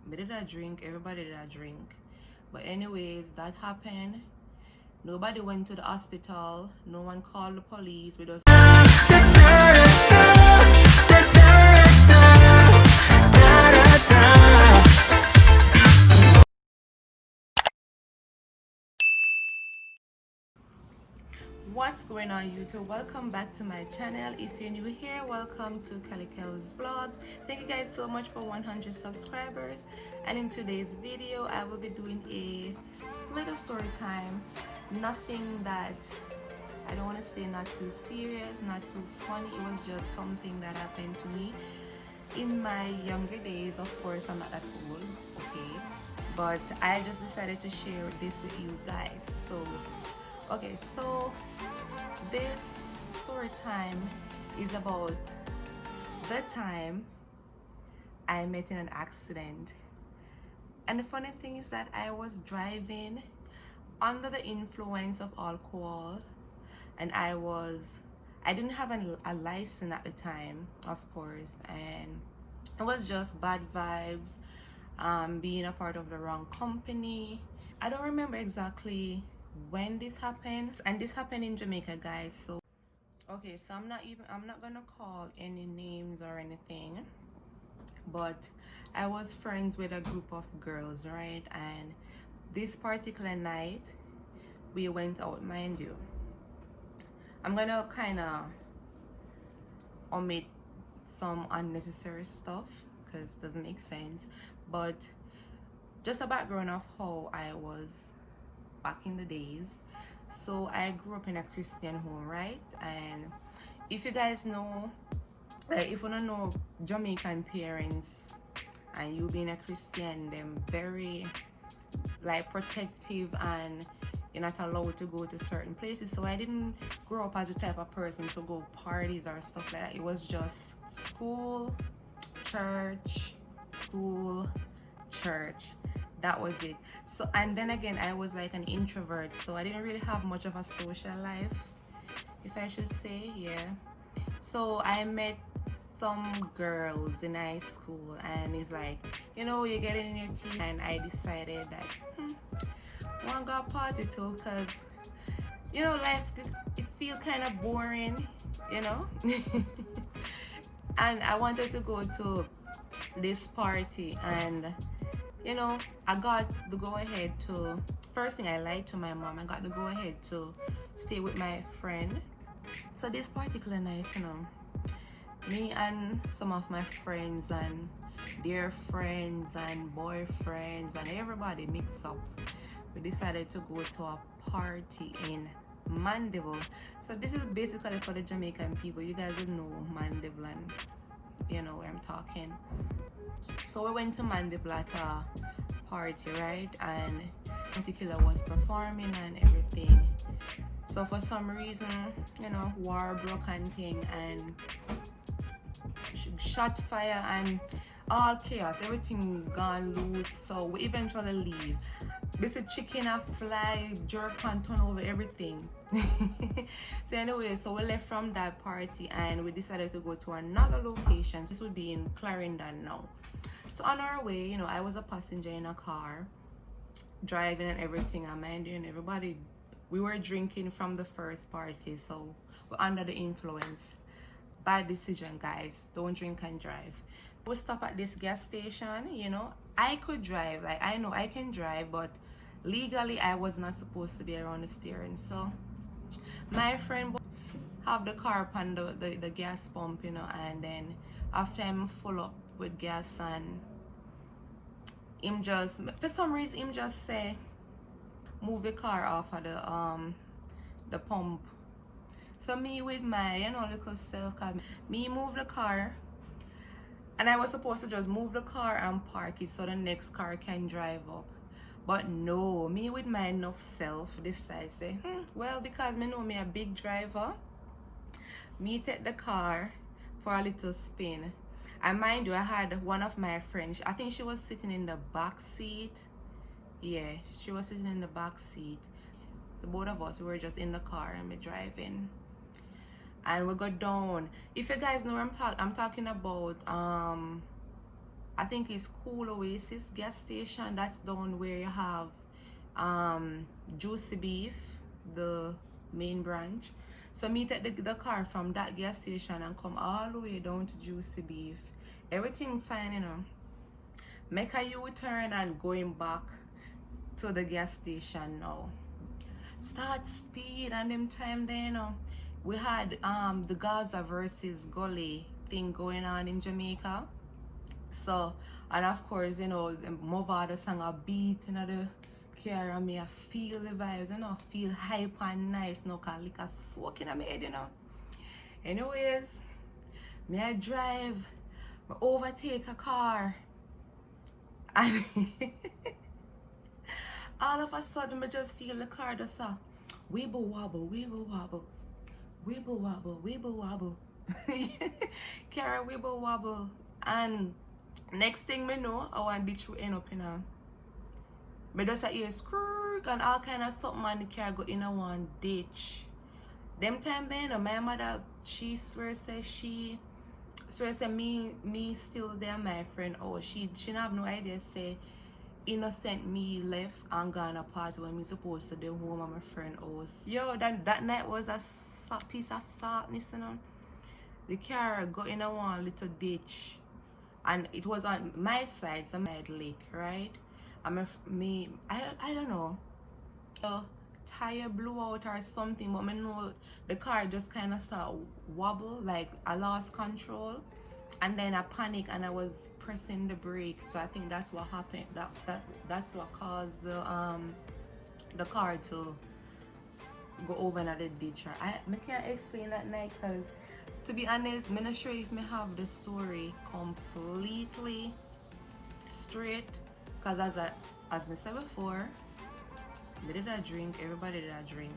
Me did a drink, everybody did a drink. But anyways, that happened. Nobody went to the hospital. No one called the police. We just What's going on YouTube? Welcome back to my channel. If you're new here, welcome to Kells vlogs. Thank you guys so much for 100 subscribers. And in today's video I will be doing a little story time. Nothing that, I don't want to say not too serious, not too funny. It was just something that happened to me in my younger days. Of course I'm not that old, okay, but I just decided to share this with you guys. Okay, so this story time is about the time I met in an accident. And the funny thing is that I was driving under the influence of alcohol, and I didn't have a license at the time, of course, and it was just bad vibes, being a part of the wrong company. I don't remember exactly when this happened, and this happened in Jamaica, guys. So okay, so I'm not gonna call any names or anything, but I was friends with a group of girls, right? And this particular night we went out. Mind you, I'm gonna kind of omit some unnecessary stuff because it doesn't make sense, but just a background of how I was back in the days. So I grew up in a Christian home, right? And if you guys know, like, if you don't know Jamaican parents and you being a Christian, them very like protective, and you're not allowed to go to certain places. So I didn't grow up as the type of person to go parties or stuff like that. It was just school, church, school, church. That was it. So, and then again, I was like an introvert, so I didn't really have much of a social life, if I should say. Yeah, so I met some girls in high school, and it's like, you know, you're getting in your teeth, and I decided that I want to go party too, because, you know, life, it feel kind of boring, you know. And I wanted to go to this party, and you know, I got the go ahead to, first thing I lied to my mom, I got the go ahead to stay with my friend. So this particular night, you know, me and some of my friends and their friends and boyfriends and everybody mixed up, we decided to go to a party in Mandeville. So this is basically for the Jamaican people. You guys would know Mandeville, and you know where I'm talking. So we went to Mandeville at a party, right? And particular was performing and everything. So for some reason, you know, war broke and thing, and shot fire and all chaos, everything gone loose. So we eventually leave. This is chicken a fly, jerk and turn over everything. So anyway, so we left from that party and we decided to go to another location. This would be in Clarendon now. So on our way, you know, I was a passenger in a car, driving and everything. I'm minding everybody. We were drinking from the first party, so we're under the influence. Bad decision, guys. Don't drink and drive. We stop at this gas station. You know, I could drive. Like, I know I can drive, but legally I was not supposed to be around the steering. So my friend have the car upon the gas pump, you know, and then after I'm full up with gas, and him just, for some reason, him just say move the car off of the pump. So me with my, you know, little self, me move the car, and I was supposed to just move the car and park it so the next car can drive up. But no, me with my enough self decide say, well, because me know me a big driver, me take the car for a little spin. And mind you, I had one of my friends, I think she was sitting in the back seat. Yeah, she was sitting in the back seat. So both of us, we were just in the car and me driving. And we got down. If you guys know where I'm talking about, a I think it's Cool Oasis gas station. That's down where you have Juicy Beef, the main branch. So me take the car from that gas station and come all the way down to Juicy Beef. Everything fine, you know. Make a U-turn and going back to the gas station now. Start speed and them time there, you know. We had the Gaza versus Gully thing going on in Jamaica. So, and of course, you know, the Movado sang a beat in the car and me I feel the vibes, you know, feel hype and nice, no, cause like a soak in my head, you know. Anyways, me I drive, me overtake a car, and all of a sudden me just feel the car just wibble wobble, wibble wobble, wibble wobble, wibble wobble. Car wibble wobble, and next thing me know, our ditch will end up in a. Me just hear skrrk and all kind of something, and the car go in a one ditch. Them time then, my mother, she swear say me still there, my friend. Oh, she have no idea. Say innocent me left and gone apart when me supposed to be home at my friend house. Yo, that night was a piece of saltness, you know. The car got in a one little ditch, and it was on my side, some lake, right? I don't know, the tire blew out or something, but I know the car just kind of started wobble, like I lost control, and then I panicked and I was pressing the brake. So I think that's what happened. That's what caused the car to go over another ditch. I can't explain that night, because to be honest, I'm not sure if I have the story completely straight, because as I said before, I did a drink, everybody did a drink.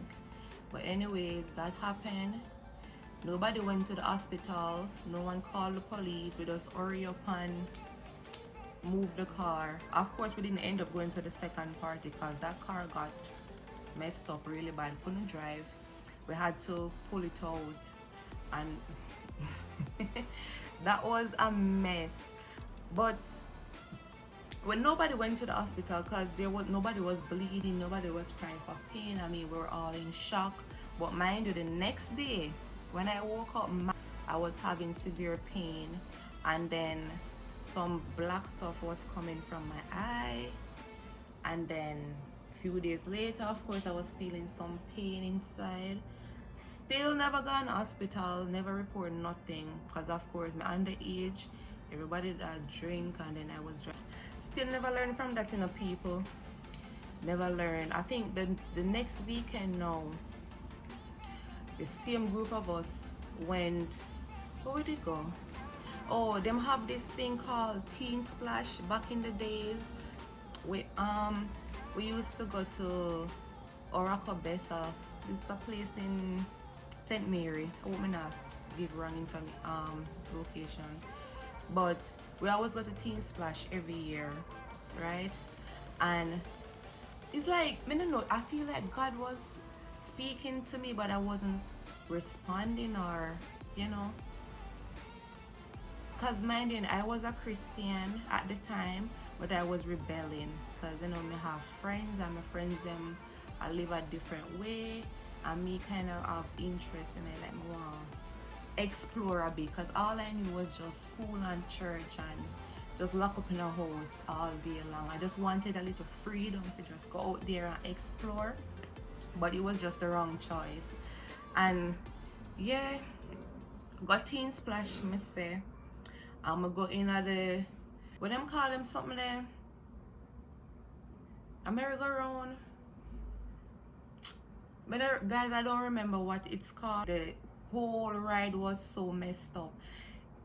But anyways, that happened. Nobody went to the hospital, no one called the police. We just hurry up and move the car. Of course, we didn't end up going to the second party because that car got messed up really bad, couldn't drive. We had to pull it out, and that was a mess. But when nobody went to the hospital, because nobody was bleeding, nobody was crying for pain. I mean, we were all in shock. But mind you, the next day when I woke up, I was having severe pain, and then some black stuff was coming from my eye, and then a few days later, of course, I was feeling some pain inside. Still never gone to hospital, never report nothing, because of course I'm underage, everybody that drink, and then I was drunk. Still never learned from that, you know, people. Never learn. I think the next weekend now, the same group of us went, where would they go? Oh, them have this thing called Teen Splash back in the days. We used to go to Oracle Bessa. This is a place in St. Mary. I hope me not give wrong information, location. But we always go to Teen Splash every year, right? And it's like, I don't know, I feel like God was speaking to me, but I wasn't responding, or, you know. Because mind you, I was a Christian at the time, but I was rebelling. Because, you know, I have friends, and my friends, them, I live a different way, and me kind of have interest in it, like, wow, explore a bit, because all I knew was just school and church and just lock up in a house all day long. I just wanted a little freedom to just go out there and explore, but it was just the wrong choice. And yeah, got Teen Splash, me say. I'ma go in at the, what them call them, something there, a merry-go-round. But guys, I don't remember what it's called. The whole ride was so messed up.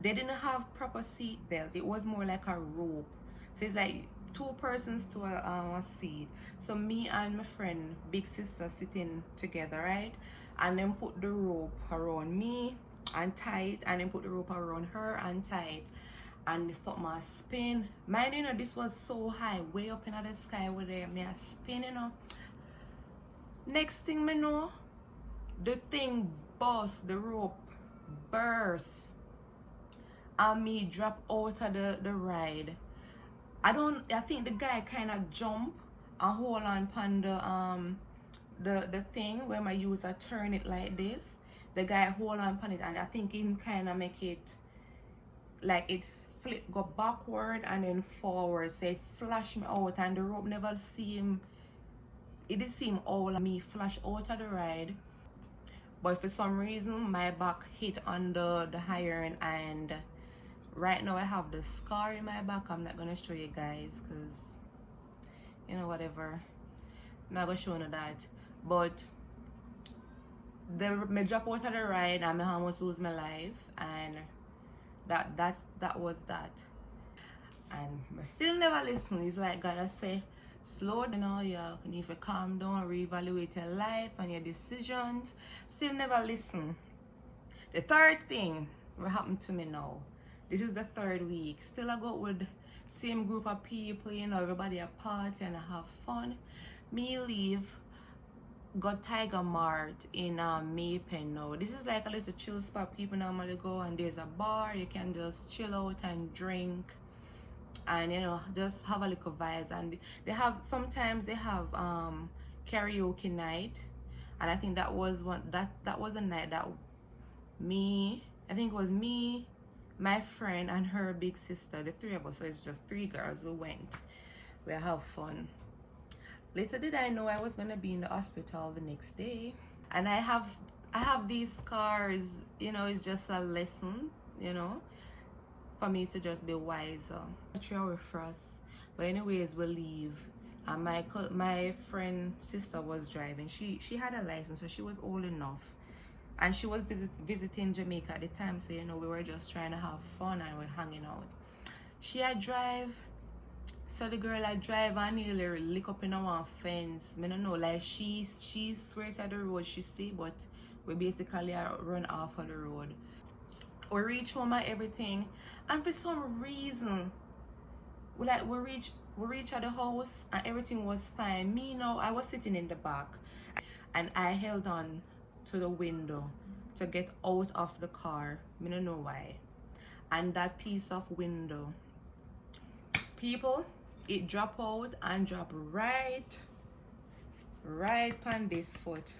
They didn't have proper seat belt. It was more like a rope. So it's like two persons to a seat. So me and my friend, big sister, sitting together, right? And then put the rope around me and tight, and then put the rope around her and tight. And something I spin. Mind you know, this was so high, way up in the sky with me I spin, you know. Next thing me know, the thing bust, the rope burst, and me drop out of the ride. I think the guy kind of jump and hold on upon the thing when I use a turn it like this. The guy hold on upon it, and I think he kind of make it like it flip, go backward and then forward, so it flash me out, and the rope never seem, it did seem all me flash out of the ride. But for some reason my back hit on the iron, and right now I have the scar in my back. I'm not gonna show you guys because, you know, whatever, I'm not gonna show you that. But me drop out of the ride and I almost lose my life, and that was that. And I still never listen. It's like God, I say, slow down, you know, you need to calm down, reevaluate your life and your decisions. Still never listen. The third thing what happened to me now, this is the third week. Still I go with same group of people, you know, everybody a party and I have fun. Me leave, got Tiger Mart in Maypen now. This is like a little chill spot people normally go, and there's a bar you can just chill out and drink and, you know, just have a little vibes. And they have, sometimes they have karaoke night, and I think that was one, that was a night that I think it was me, my friend and her big sister, the three of us, so it's just three girls who went. We have fun. Later did I know I was gonna be in the hospital the next day, and I have these scars, you know. It's just a lesson, you know, for me to just be wiser. 3 hours for us, but anyways we leave, and my friend sister was driving. She had a license, so she was old enough, and she was visiting Jamaica at the time, so, you know, we were just trying to have fun and we're hanging out. She had drive. So the girl I drive and nearly lick up in our fence. I don't know, like she swears at the road she see, but we basically run off of the road. We reach home and everything, and for some reason, we reach at the house and everything was fine. Me now, I was sitting in the back, and I held on to the window to get out of the car. I don't know why. And that piece of window, people, it drop out and drop right on this foot.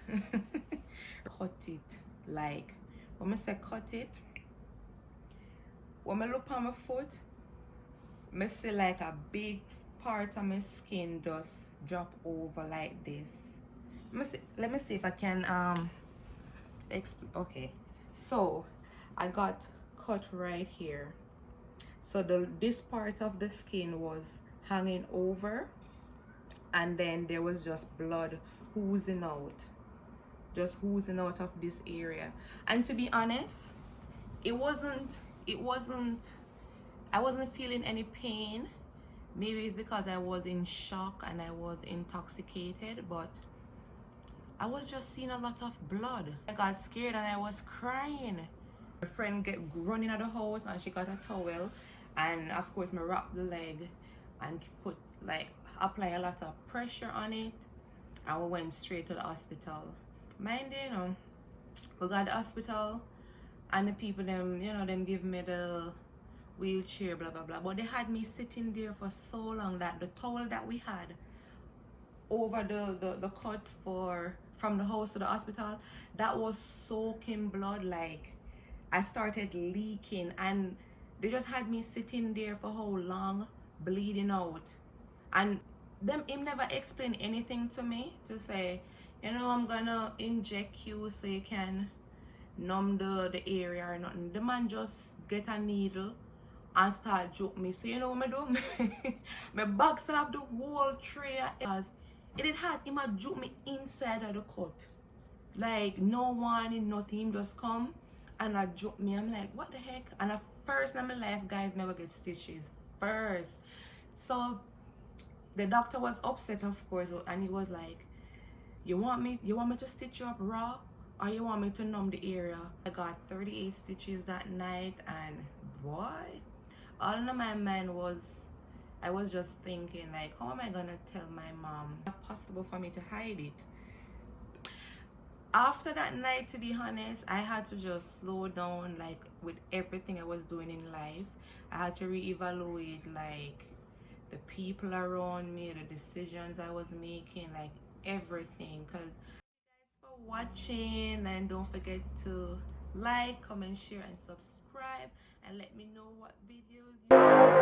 Cut it. Like when I say cut it, when I look on my foot, I see like a big part of my skin just drop over like this. Let me see if I can okay, so I got cut right here. So this part of the skin was hanging over, and then there was just blood oozing out, of this area. And to be honest, I wasn't feeling any pain. Maybe it's because I was in shock and I was intoxicated, but I was just seeing a lot of blood. I got scared and I was crying. My friend get running out of the house and she got a towel, and of course me wrap the leg and put, like, apply a lot of pressure on it, and we went straight to the hospital. Mind you, know, we got the hospital, and the people them, you know, them give me the wheelchair, blah blah blah, but they had me sitting there for so long that the towel that we had over the cut from the house to the hospital, that was soaking blood. Like, I started leaking, and they just had me sitting there for how long, bleeding out. And him never explained anything to me to say, you know, I'm gonna inject you so you can numb the area or nothing. The man just get a needle and start joke me. So you know what I do? My box off the whole tray, because it had him a joke me inside of the cut. Like, no warning, nothing. Him just come and I joke me. I'm like, what the heck? And at first in my life, guys, me go get stitches first. So the doctor was upset, of course, and he was like, you want me to stitch you up raw, or you want me to numb the area? I got 38 stitches that night, and boy, all in my mind was, I was just thinking, like, how am I gonna tell my mom? It's not possible for me to hide it. After that night, to be honest, I had to just slow down, like, with everything I was doing in life. I had to reevaluate, like, the people around me, the decisions I was making, like everything. Because thanks for watching, and don't forget to like, comment, share, and subscribe, and let me know what videos you